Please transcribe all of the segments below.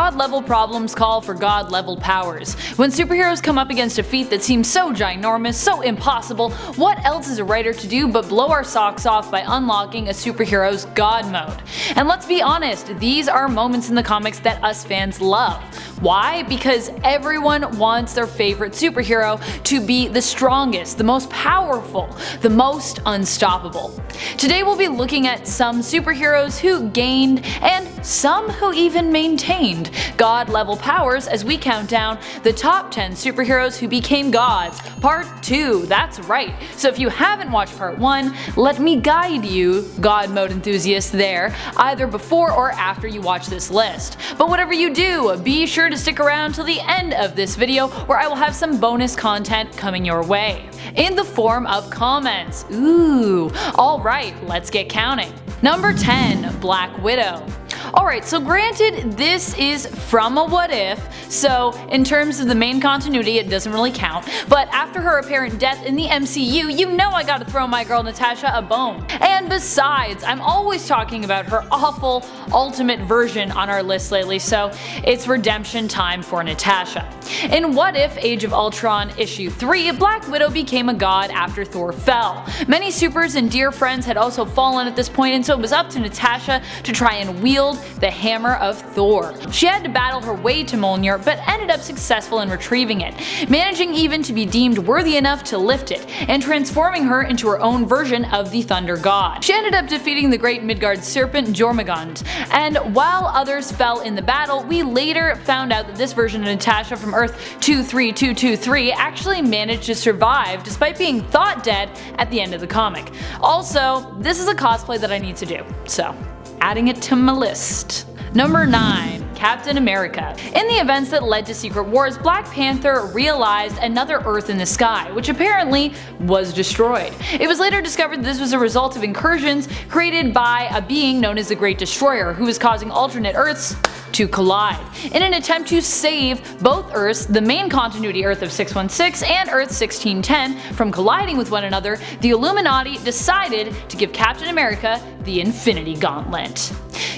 God-level problems call for God-level powers. When superheroes come up against a feat that seems so ginormous, so impossible, what else is a writer to do but blow our socks off by unlocking a superhero's God mode? And let's be honest, these are moments in the comics that us fans love. Why? Because everyone wants their favorite superhero to be the strongest, the most powerful, the most unstoppable. Today we'll be looking at some superheroes who gained, and some who even maintained, God-level powers as we count down the top 10 superheroes who became gods, part 2, that's right. So if you haven't watched part 1, let me guide you, God mode enthusiasts there, either before or after you watch this list. But whatever you do, be sure to stick around till the end of this video where I will have some bonus content coming your way, in the form of comments. Ooh, alright, let's get counting. Number 10, Black Widow. Alright, so granted this is from a what if, so in terms of the main continuity it doesn't really count, but after her apparent death in the MCU, you know I gotta throw my girl Natasha a bone. And besides, I'm always talking about her awful ultimate version on our list lately, so it's redemption time for Natasha. In What If Age of Ultron issue 3, Black Widow became a god after Thor fell. Many supers and dear friends had also fallen at this point, and so it was up to Natasha to try and wield the hammer of Thor. She had to battle her way to Mjolnir, but ended up successful in retrieving it, managing even to be deemed worthy enough to lift it, and transforming her into her own version of the Thunder God. She ended up defeating the great Midgard serpent Jormungand, and while others fell in the battle, we later found out that this version of Natasha from Earth 23223 actually managed to survive despite being thought dead at the end of the comic. Also, this is a cosplay that I need to do, so adding it to my list. Number 9. Captain America. In the events that led to Secret Wars, Black Panther realized another Earth in the sky, which apparently was destroyed. It was later discovered that this was a result of incursions created by a being known as the Great Destroyer, who was causing alternate Earths to collide. In an attempt to save both Earths, the main continuity Earth of 616 and Earth 1610, from colliding with one another, the Illuminati decided to give Captain America the Infinity Gauntlet.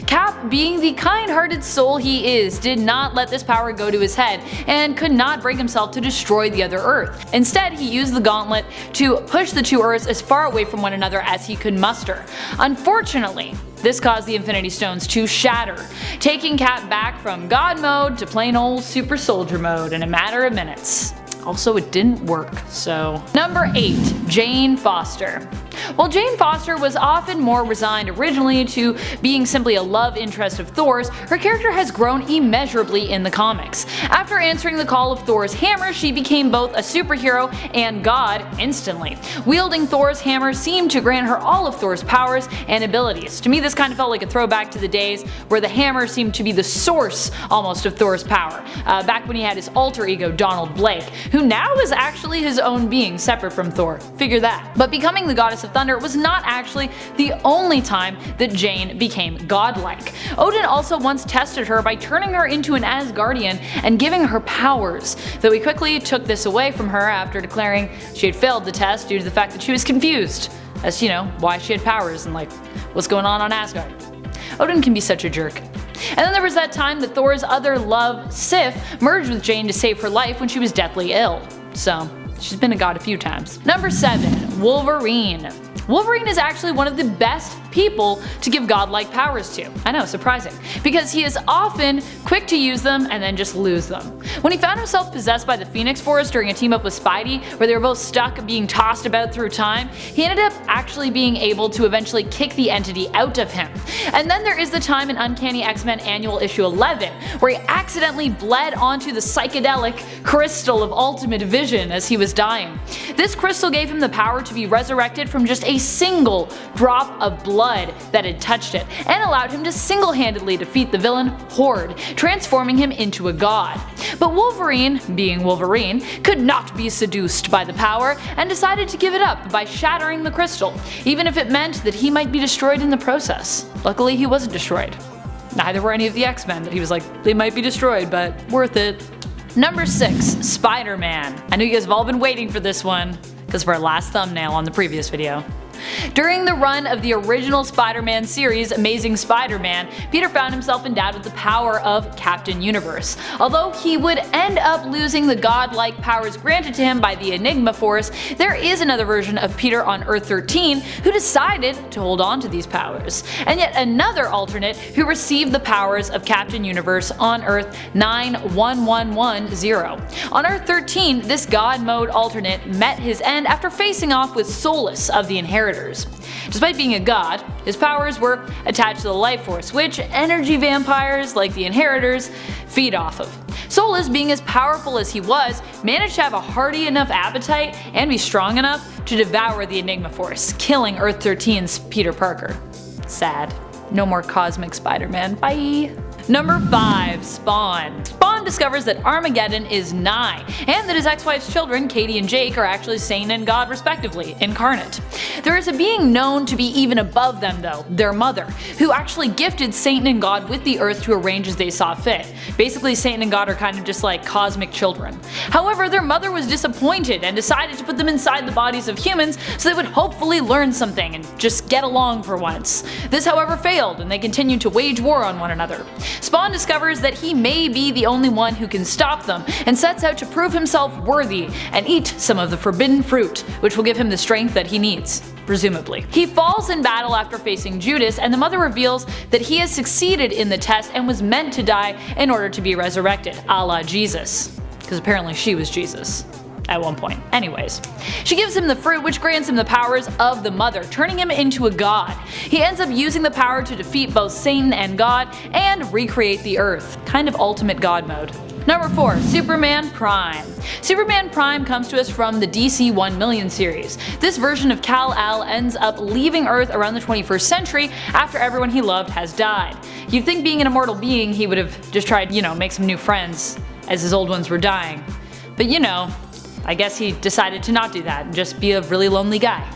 Cap, being the kind-hearted soul he is, did not let this power go to his head and could not bring himself to destroy the other Earth. Instead, he used the gauntlet to push the two Earths as far away from one another as he could muster. Unfortunately, this caused the Infinity Stones to shatter, taking Cap back from God mode to plain old super soldier mode in a matter of minutes. Also, it didn't work, so. Number 8. Jane Foster. While Jane Foster was often more resigned originally to being simply a love interest of Thor's, her character has grown immeasurably in the comics. After answering the call of Thor's hammer, she became both a superhero and god instantly. Wielding Thor's hammer seemed to grant her all of Thor's powers and abilities. To me, this kind of felt like a throwback to the days where the hammer seemed to be the source almost of Thor's power, back when he had his alter ego Donald Blake, who now is actually his own being separate from Thor. Figure that. But becoming the goddess of Thunder was not actually the only time that Jane became godlike. Odin also once tested her by turning her into an Asgardian and giving her powers, though he quickly took this away from her after declaring she had failed the test due to the fact that she was confused as to, why she had powers and what's going on Asgard. Odin can be such a jerk. And then there was that time that Thor's other love, Sif, merged with Jane to save her life when she was deathly ill. So, she's been a god a few times. Number 7. Wolverine. Wolverine is actually one of the best people to give godlike powers to. I know, surprising. Because he is often quick to use them and then just lose them. When he found himself possessed by the Phoenix Force during a team up with Spidey, where they were both stuck being tossed about through time, he ended up actually being able to eventually kick the entity out of him. And then there is the time in Uncanny X-Men Annual Issue 11, where he accidentally bled onto the psychedelic crystal of ultimate vision as he was dying. This crystal gave him the power to be resurrected from just a single drop of blood that had touched it, and allowed him to single-handedly defeat the villain Horde, transforming him into a god. But Wolverine, being Wolverine, could not be seduced by the power and decided to give it up by shattering the crystal, even if it meant that he might be destroyed in the process. Luckily, he wasn't destroyed. Neither were any of the X-Men that he was like, they might be destroyed, but worth it. Number 6. Spider-Man. I know you guys have all been waiting for this one, because of our last thumbnail on the previous video. During the run of the original Spider-Man series, Amazing Spider-Man, Peter found himself endowed with the power of Captain Universe. Although he would end up losing the godlike powers granted to him by the Enigma Force, there is another version of Peter on Earth-13 who decided to hold on to these powers, and yet another alternate who received the powers of Captain Universe on Earth 91110. On Earth-13, this God mode alternate met his end after facing off with Solus of the Inheritors. Despite being a god, his powers were attached to the life force, which energy vampires like the Inheritors feed off of. Solus, being as powerful as he was, managed to have a hearty enough appetite and be strong enough to devour the Enigma Force, killing Earth-13's Peter Parker. Sad. No more Cosmic Spider-Man. Bye! Number 5. Spawn. Spawn discovers that Armageddon is nigh, and that his ex-wife's children, Katie and Jake, are actually Satan and God respectively, incarnate. There is a being known to be even above them though, their mother, who actually gifted Satan and God with the earth to arrange as they saw fit. Basically, Satan and God are kind of just like cosmic children. However, their mother was disappointed and decided to put them inside the bodies of humans so they would hopefully learn something and just get along for once. This however failed, and they continued to wage war on one another. Spawn discovers that he may be the only one who can stop them, and sets out to prove himself worthy and eat some of the forbidden fruit, which will give him the strength that he needs. Presumably. He falls in battle after facing Judas, and the mother reveals that he has succeeded in the test and was meant to die in order to be resurrected, a la Jesus. Because apparently she was Jesus at one point. Anyways, she gives him the fruit, which grants him the powers of the mother, turning him into a god. He ends up using the power to defeat both Satan and God and recreate the earth. Kind of ultimate god mode. Number 4. Superman Prime. Superman Prime comes to us from the DC 1 Million series. This version of Kal-El ends up leaving Earth around the 21st century after everyone he loved has died. You'd think being an immortal being he would have just tried, make some new friends as his old ones were dying. But I guess he decided to not do that and just be a really lonely guy.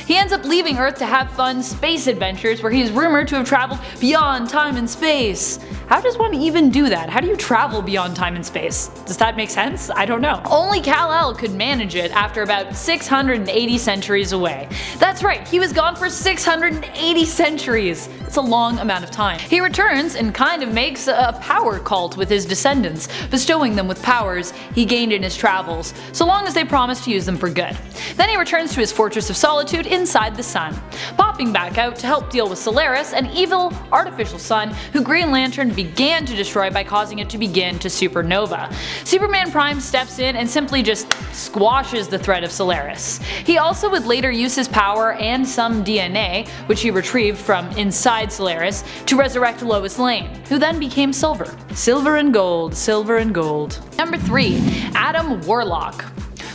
He ends up leaving Earth to have fun space adventures where he is rumored to have traveled beyond time and space. How does one even do that? How do you travel beyond time and space? Does that make sense? I don't know. Only Kal-El could manage it after about 680 centuries away. That's right, he was gone for 680 centuries. It's a long amount of time. He returns and kind of makes a power cult with his descendants, bestowing them with powers he gained in his travels, so long as they promise to use them for good. Then he returns to his Fortress of Solitude inside the sun, popping back out to help deal with Solaris, an evil artificial sun who Green Lantern began to destroy by causing it to begin to supernova. Superman Prime steps in and simply just squashes the threat of Solaris. He also would later use his power and some DNA, which he retrieved from inside Solaris, to resurrect Lois Lane, who then became Silver. Silver and gold, silver and gold. Number 3. Adam Warlock.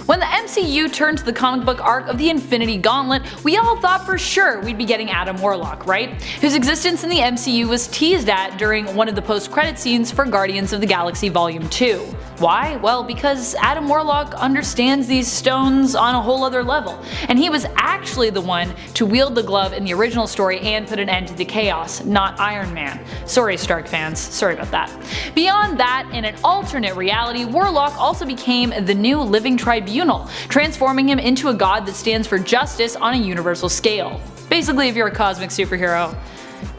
When the MCU turned to the comic book arc of the Infinity Gauntlet, we all thought for sure we'd be getting Adam Warlock, right? Whose existence in the MCU was teased at during one of the post-credit scenes for Guardians of the Galaxy Volume 2. Why? Well, because Adam Warlock understands these stones on a whole other level, and he was actually the one to wield the glove in the original story and put an end to the chaos, not Iron Man. Sorry Stark fans, sorry about that. Beyond that, in an alternate reality, Warlock also became the new living tribunal, transforming him into a god that stands for justice on a universal scale. Basically, if you're a cosmic superhero,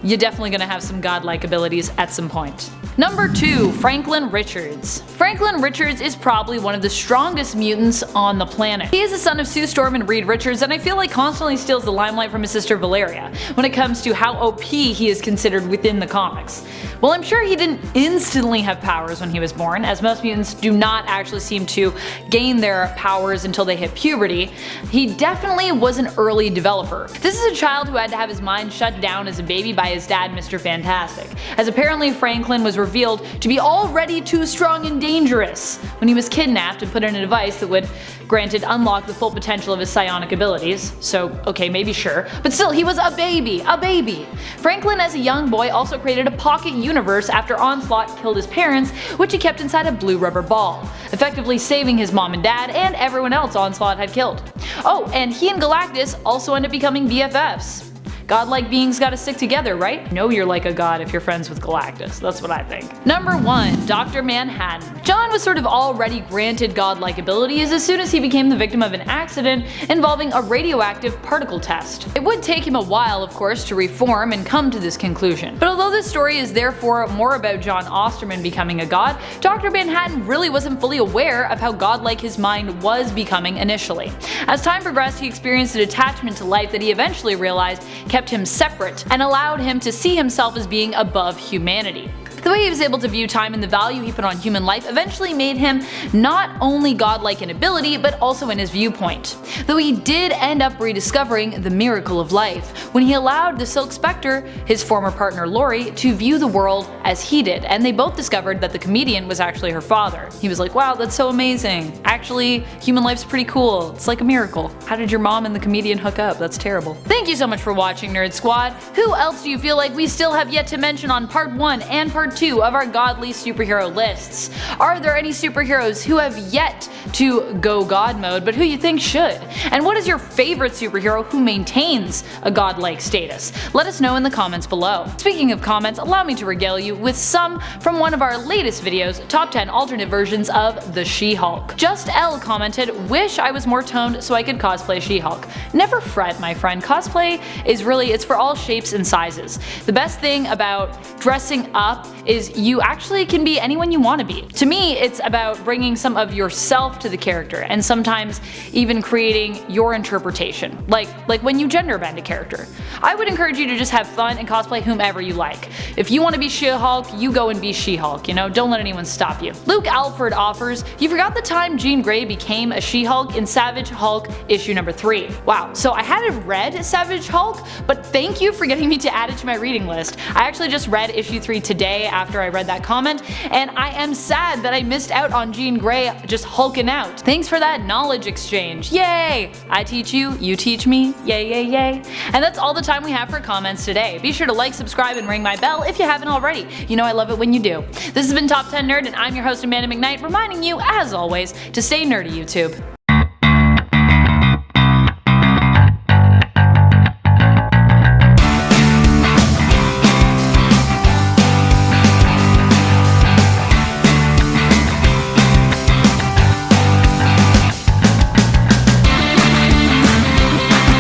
you're definitely gonna have some godlike abilities at some point. Number 2. Franklin Richards. Franklin Richards is probably one of the strongest mutants on the planet. He is the son of Sue Storm and Reed Richards, and I feel like constantly steals the limelight from his sister Valeria when it comes to how OP he is considered within the comics. Well, I'm sure he didn't instantly have powers when he was born, as most mutants do not actually seem to gain their powers until they hit puberty. He definitely was an early developer. This is a child who had to have his mind shut down as a baby by his dad, Mr. Fantastic, as apparently Franklin was revealed to be already too strong and dangerous when he was kidnapped and put in a device that would, granted, unlock the full potential of his psionic abilities. So, okay, maybe sure, but still, he was a baby, a baby! Franklin as a young boy also created a pocket universe after Onslaught killed his parents, which he kept inside a blue rubber ball, effectively saving his mom and dad and everyone else Onslaught had killed. Oh, and he and Galactus also end up becoming BFFs. Godlike beings gotta stick together, right? Know you're like a god if you're friends with Galactus. That's what I think. Number 1. Dr. Manhattan. John was sort of already granted godlike abilities as soon as he became the victim of an accident involving a radioactive particle test. It would take him a while, of course, to reform and come to this conclusion. But although this story is therefore more about John Osterman becoming a god, Dr. Manhattan really wasn't fully aware of how godlike his mind was becoming initially. As time progressed, he experienced a detachment to life that he eventually realized kept him separate and allowed him to see himself as being above humanity. The way he was able to view time and the value he put on human life eventually made him not only godlike in ability, but also in his viewpoint. Though he did end up rediscovering the miracle of life when he allowed the Silk Spectre, his former partner Lori, to view the world as he did, and they both discovered that the comedian was actually her father. He was like, wow, that's so amazing. Actually, human life's pretty cool. It's like a miracle. How did your mom and the comedian hook up? That's terrible. Thank you so much for watching, Nerd Squad. Who else do you feel like we still have yet to mention on part 1 and part 2 of our godly superhero lists? Are there any superheroes who have yet to go god mode but who you think should? And what is your favorite superhero who maintains a godlike status? Let us know in the comments below. Speaking of comments, allow me to regale you with some from one of our latest videos, top 10 alternate versions of the She-Hulk. Just L commented, wish I was more toned so I could cosplay She-Hulk. Never fret, my friend. Cosplay is really, it's for all shapes and sizes. The best thing about dressing up is you actually can be anyone you want to be. To me, it's about bringing some of yourself to the character and sometimes even creating your interpretation, like when you gender bend a character. I would encourage you to just have fun and cosplay whomever you like. If you want to be She-Hulk, you go and be She-Hulk, you know, don't let anyone stop you. Luke Alford offers, you forgot the time Jean Grey became a She-Hulk in Savage Hulk issue number 3. Wow, so I hadn't read Savage Hulk, but thank you for getting me to add it to my reading list. I actually just read issue 3 today after I read that comment, and I am sad that I missed out on Jean Grey just hulking out. Thanks for that knowledge exchange. Yay! I teach you, you teach me. Yay, yay, yay. And that's all the time we have for comments today. Be sure to like, subscribe, and ring my bell if you haven't already. You know I love it when you do. This has been Top 10 Nerd, and I'm your host Amanda McKnight, reminding you, as always, to stay nerdy, YouTube.